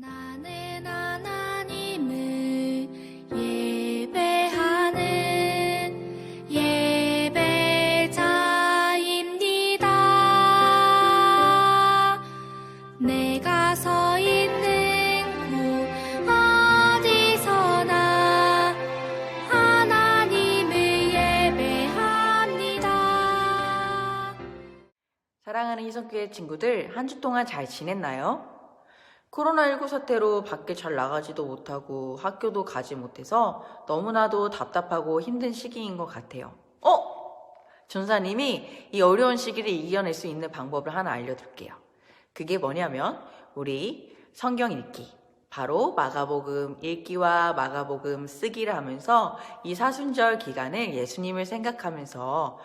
나는 하나님을 예배하는 예배자입니다. 내가 서 있는 곳 어디서나 하나님을 예배합니다. 사랑하는 희성교회 친구들, 한 주 동안 잘 지냈나요? 코로나19 사태로 밖에 잘 나가지도 못하고 학교도 가지 못해서 너무나도 답답하고 힘든 시기인 것 같아요. 전사님이 이 어려운 시기를 이겨낼 수 있는 방법을 하나 알려드릴게요. 그게 뭐냐면 우리 성경 읽기, 바로 마가복음 읽기와 마가복음 쓰기를 하면서 이 사순절 기간을 예수님을 생각하면서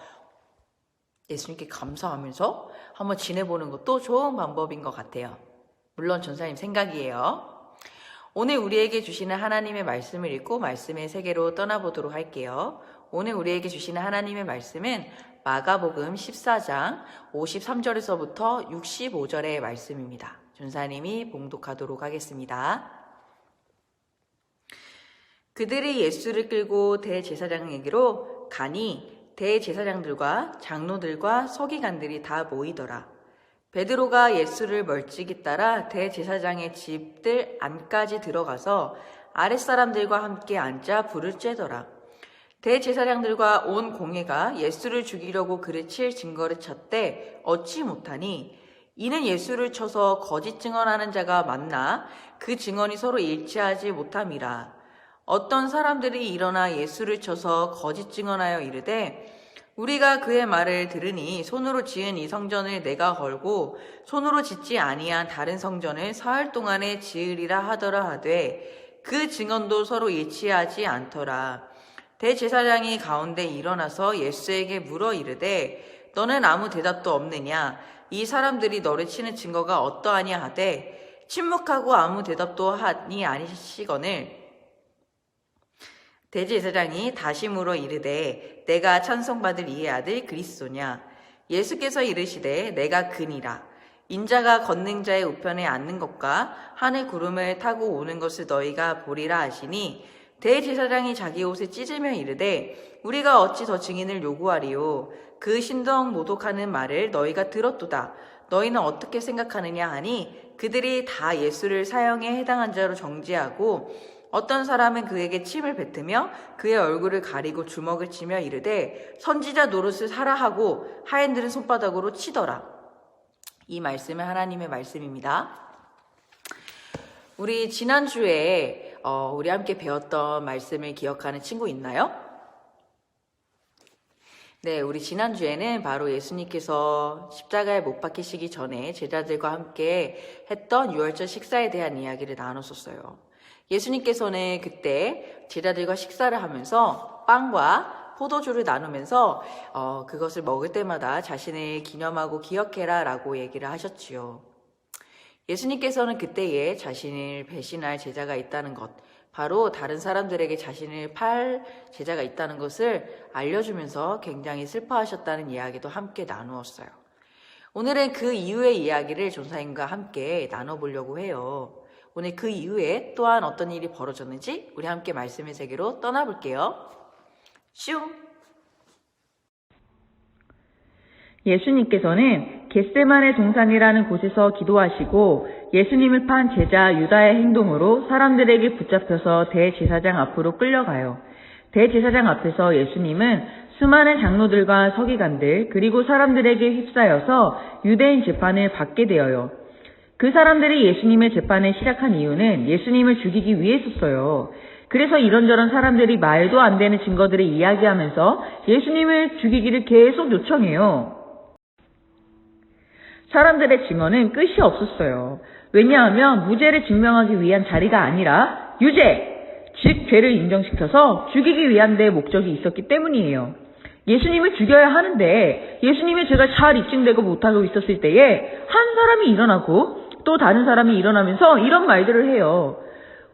예수님께 감사하면서 한번 지내보는 것도 좋은 방법인 것 같아요. 물론 전사님 생각이에요. 오늘 우리에게 주시는 하나님의 말씀을 읽고 말씀의 세계로 떠나보도록 할게요. 오늘 우리에게 주시는 하나님의 말씀은 마가복음 14장 53절에서부터 65절의 말씀입니다. 전사님이 봉독하도록 하겠습니다. 그들이 예수를 끌고 대제사장에게로 가니 대제사장들과 장로들과 서기관들이 다 모이더라. 베드로가 예수를 멀찍이 따라 대제사장의 집들 안까지 들어가서 아랫사람들과 함께 앉아 불을 쬐더라. 대제사장들과 온 공회가 예수를 죽이려고 그를 칠 증거를 찾되 얻지 못하니 이는 예수를 쳐서 거짓 증언하는 자가 많나 그 증언이 서로 일치하지 못함이라. 어떤 사람들이 일어나 예수를 쳐서 거짓 증언하여 이르되 우리가 그의 말을 들으니 손으로 지은 이 성전을 내가 걸고 손으로 짓지 아니한 다른 성전을 사흘 동안에 지으리라 하더라 하되 그 증언도 서로 일치하지 않더라. 대제사장이 가운데 일어나서 예수에게 물어 이르되 너는 아무 대답도 없느냐? 이 사람들이 너를 치는 증거가 어떠하냐 하되 침묵하고 아무 대답도 하니 아니시거늘 대제사장이 다시 물어 이르되 내가 찬송받을 이의 아들 그리스도냐? 예수께서 이르시되 내가 그니라. 인자가 권능자의 우편에 앉는 것과 하늘 구름을 타고 오는 것을 너희가 보리라 하시니 대제사장이 자기 옷을 찢으며 이르되 우리가 어찌 더 증인을 요구하리요? 그 신동 모독하는 말을 너희가 들었도다. 너희는 어떻게 생각하느냐 하니 그들이 다 예수를 사형에 해당한 자로 정죄하고 어떤 사람은 그에게 침을 뱉으며 그의 얼굴을 가리고 주먹을 치며 이르되 선지자 노릇을 하라 하고 하인들은 손바닥으로 치더라. 이 말씀은 하나님의 말씀입니다. 우리 지난주에 우리 함께 배웠던 말씀을 기억하는 친구 있나요? 네, 우리 지난주에는 바로 예수님께서 십자가에 못 박히시기 전에 제자들과 함께 했던 유월절 식사에 대한 이야기를 나눴었어요. 예수님께서는 그때 제자들과 식사를 하면서 빵과 포도주를 나누면서 그것을 먹을 때마다 자신을 기념하고 기억해라 라고 얘기를 하셨지요. 예수님께서는 그때에 자신을 배신할 제자가 있다는 것, 바로 다른 사람들에게 자신을 팔 제자가 있다는 것을 알려주면서 굉장히 슬퍼하셨다는 이야기도 함께 나누었어요. 오늘은 그 이후의 이야기를 전사님과 함께 나눠보려고 해요. 오늘 그 이후에 또한 어떤 일이 벌어졌는지 우리 함께 말씀의 세계로 떠나볼게요. 슝! 예수님께서는 겟세마네 동산이라는 곳에서 기도하시고 예수님을 판 제자 유다의 행동으로 사람들에게 붙잡혀서 대제사장 앞으로 끌려가요. 대제사장 앞에서 예수님은 수많은 장로들과 서기관들 그리고 사람들에게 휩싸여서 유대인 재판을 받게 되어요. 그 사람들이 예수님의 재판을 시작한 이유는 예수님을 죽이기 위해서였어요. 그래서 이런저런 사람들이 말도 안 되는 증거들을 이야기하면서 예수님을 죽이기를 계속 요청해요. 사람들의 증언은 끝이 없었어요. 왜냐하면 무죄를 증명하기 위한 자리가 아니라 유죄, 즉 죄를 인정시켜서 죽이기 위한 데 목적이 있었기 때문이에요. 예수님을 죽여야 하는데 예수님의 죄가 잘 입증되고 못하고 있었을 때에 한 사람이 일어나고 또 다른 사람이 일어나면서 이런 말들을 해요.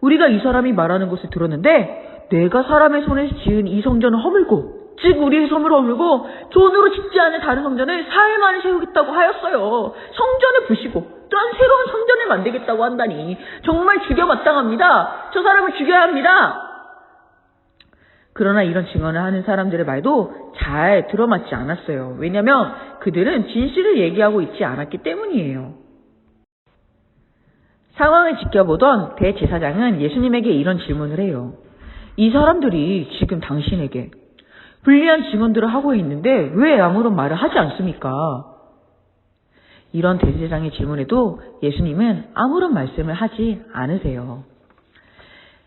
우리가 이 사람이 말하는 것을 들었는데 내가 사람의 손에 지은 이 성전을 허물고 즉 우리의 손을 허물고 돈으로 짓지 않은 다른 성전을 사흘 만에 세우겠다고 하였어요. 성전을 부시고 또한 새로운 성전을 만들겠다고 한다니 정말 죽여마땅합니다. 저 사람을 죽여야 합니다. 그러나 이런 증언을 하는 사람들의 말도 잘 들어맞지 않았어요. 왜냐하면 그들은 진실을 얘기하고 있지 않았기 때문이에요. 상황을 지켜보던 대제사장은 예수님에게 이런 질문을 해요. 이 사람들이 지금 당신에게 불리한 증언들을 하고 있는데 왜 아무런 말을 하지 않습니까? 이런 대제사장의 질문에도 예수님은 아무런 말씀을 하지 않으세요.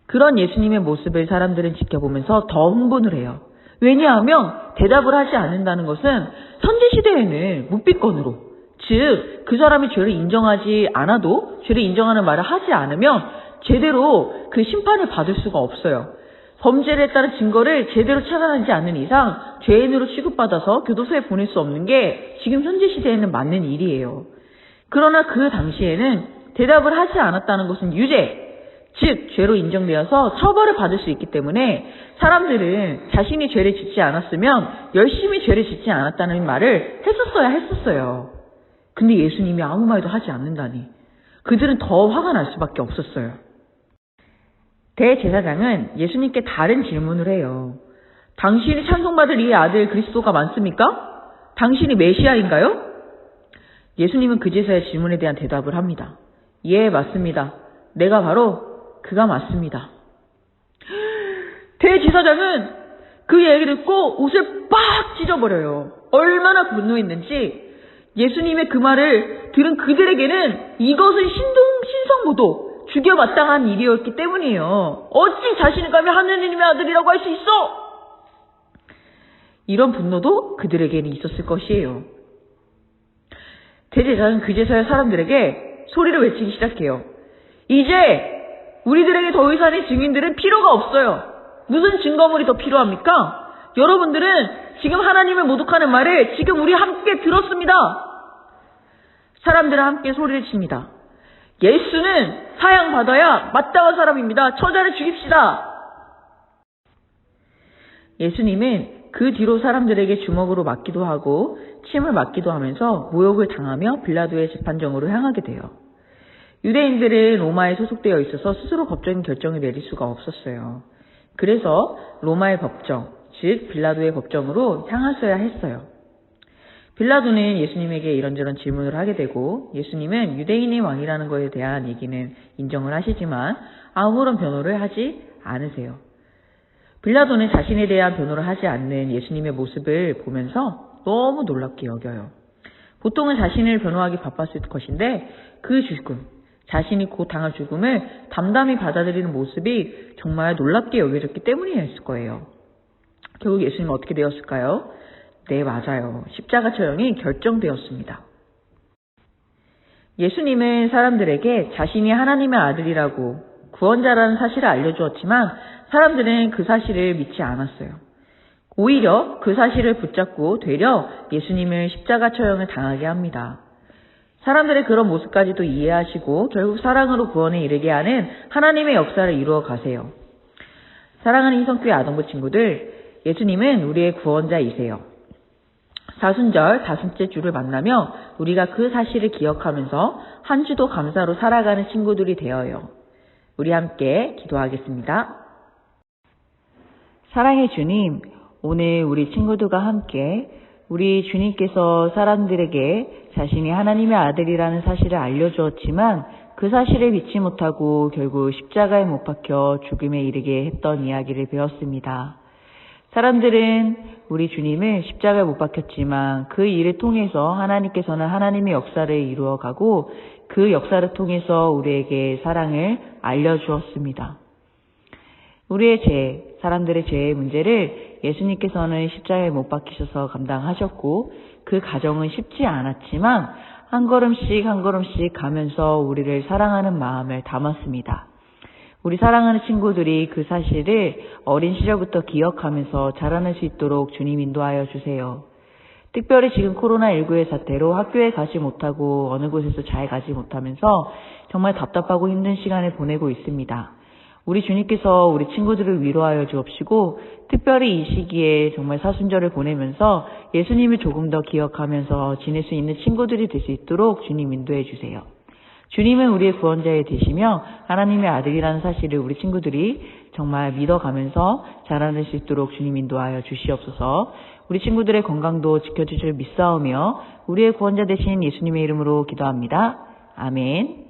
그런 예수님의 모습을 사람들은 지켜보면서 더 흥분을 해요. 왜냐하면 대답을 하지 않는다는 것은 선지시대에는 묵비권으로, 즉 그 사람이 죄를 인정하지 않아도 죄를 인정하는 말을 하지 않으면 제대로 그 심판을 받을 수가 없어요. 범죄를 했다는 증거를 제대로 찾아내지 않는 이상 죄인으로 취급받아서 교도소에 보낼 수 없는 게 지금 현재 시대에는 맞는 일이에요. 그러나 그 당시에는 대답을 하지 않았다는 것은 유죄, 즉 죄로 인정되어서 처벌을 받을 수 있기 때문에 사람들은 자신이 죄를 짓지 않았으면 열심히 죄를 짓지 않았다는 말을 했었어야 했었어요. 근데 예수님이 아무 말도 하지 않는다니 그들은 더 화가 날 수밖에 없었어요. 대제사장은 예수님께 다른 질문을 해요. 당신이 찬송받을 이 아들 그리스도가 맞습니까? 당신이 메시아인가요? 예수님은 그 제사의 질문에 대한 대답을 합니다. 예, 맞습니다. 내가 바로 그가 맞습니다. 대제사장은 그 얘기를 듣고 옷을 빡 찢어버려요. 얼마나 분노했는지 예수님의 그 말을 들은 그들에게는 이것은 신성모독, 죽여마땅한 일이었기 때문이에요. 어찌 자신이 감히 하느님의 아들이라고 할 수 있어? 이런 분노도 그들에게는 있었을 것이에요. 대제사장은 그 제사의 사람들에게 소리를 외치기 시작해요. 이제 우리들에게 더 이상의 증인들은 필요가 없어요. 무슨 증거물이 더 필요합니까? 여러분들은 지금 하나님을 모독하는 말을 지금 우리 함께 들었습니다. 사람들은 함께 소리를 칩니다. 예수는 사형받아야 마땅한 사람입니다. 저자를 죽입시다. 예수님은 그 뒤로 사람들에게 주먹으로 맞기도 하고 침을 맞기도 하면서 모욕을 당하며 빌라도의 재판정으로 향하게 돼요. 유대인들은 로마에 소속되어 있어서 스스로 법적인 결정을 내릴 수가 없었어요. 그래서 로마의 법정, 즉 빌라도의 법정으로 향하셔야 했어요. 빌라도는 예수님에게 이런저런 질문을 하게 되고 예수님은 유대인의 왕이라는 것에 대한 얘기는 인정을 하시지만 아무런 변호를 하지 않으세요. 빌라도는 자신에 대한 변호를 하지 않는 예수님의 모습을 보면서 너무 놀랍게 여겨요. 보통은 자신을 변호하기 바빴을 것인데 그 죽음, 자신이 곧 당할 죽음을 담담히 받아들이는 모습이 정말 놀랍게 여겨졌기 때문이었을 거예요. 결국 예수님은 어떻게 되었을까요? 네, 맞아요. 십자가 처형이 결정되었습니다. 예수님은 사람들에게 자신이 하나님의 아들이라고 구원자라는 사실을 알려주었지만 사람들은 그 사실을 믿지 않았어요. 오히려 그 사실을 붙잡고 되려 예수님을 십자가 처형을 당하게 합니다. 사람들의 그런 모습까지도 이해하시고 결국 사랑으로 구원에 이르게 하는 하나님의 역사를 이루어 가세요. 사랑하는 희성교회 아동부 친구들, 예수님은 우리의 구원자이세요. 사순절 다섯째 주를 만나며 우리가 그 사실을 기억하면서 한 주도 감사로 살아가는 친구들이 되어요. 우리 함께 기도하겠습니다. 사랑의 주님, 오늘 우리 친구들과 함께 우리 주님께서 사람들에게 자신이 하나님의 아들이라는 사실을 알려주었지만 그 사실을 믿지 못하고 결국 십자가에 못 박혀 죽음에 이르게 했던 이야기를 배웠습니다. 사람들은 우리 주님을 십자가에 못 박혔지만 그 일을 통해서 하나님께서는 하나님의 역사를 이루어가고 그 역사를 통해서 우리에게 사랑을 알려주었습니다. 우리의 죄, 사람들의 죄의 문제를 예수님께서는 십자가에 못 박히셔서 감당하셨고 그 과정은 쉽지 않았지만 한 걸음씩 한 걸음씩 가면서 우리를 사랑하는 마음을 담았습니다. 우리 사랑하는 친구들이 그 사실을 어린 시절부터 기억하면서 자라날 수 있도록 주님 인도하여 주세요. 특별히 지금 코로나19의 사태로 학교에 가지 못하고 어느 곳에서 잘 가지 못하면서 정말 답답하고 힘든 시간을 보내고 있습니다. 우리 주님께서 우리 친구들을 위로하여 주옵시고 특별히 이 시기에 정말 사순절을 보내면서 예수님을 조금 더 기억하면서 지낼 수 있는 친구들이 될 수 있도록 주님 인도해 주세요. 주님은 우리의 구원자에 되시며 하나님의 아들이라는 사실을 우리 친구들이 정말 믿어가면서 자라날 수 있도록 주님 인도하여 주시옵소서. 우리 친구들의 건강도 지켜주실 믿사오며 우리의 구원자 되신 예수님의 이름으로 기도합니다. 아멘.